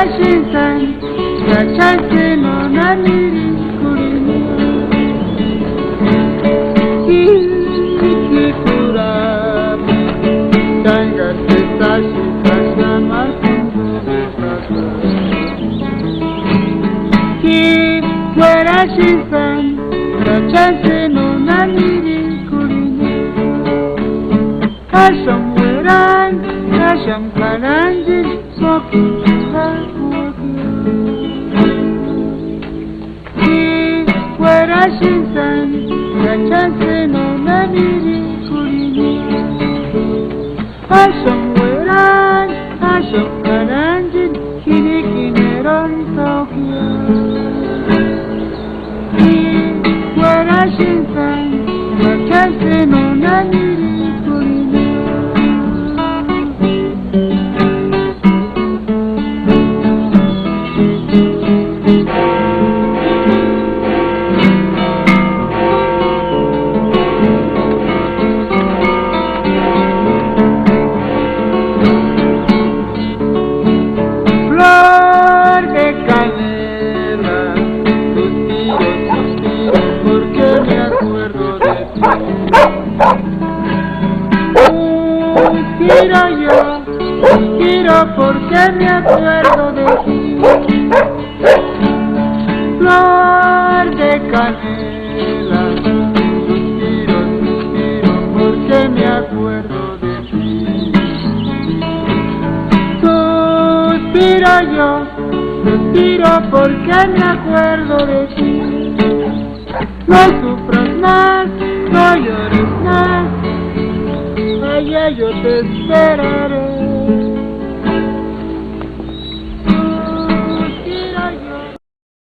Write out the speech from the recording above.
Shinsan, Yachase no Naniri Kurini Kikura Tanga Tetashi Kashama Kikwara Shinsan, Yachase no Naniri Kurini Hasham Weran, Hasham Karanji Soku Kikwara Shinsan, Yachase no Naniri Kurini Hasham Weran, Hasham Karanji Kirikineron Tokyo Kikwara Shinsan, Yachase no Naniri Kurini Flor de canela, suspiro, suspiro, porque me acuerdo de ti. Suspiro yo, suspiro porque me acuerdo de ti. Flor de canela, suspiro, suspiro porque me acuerdo de ti. Suspiro yo, suspiro porque me acuerdo de ti. No sufras más, no llores más, allá yo te esperaré.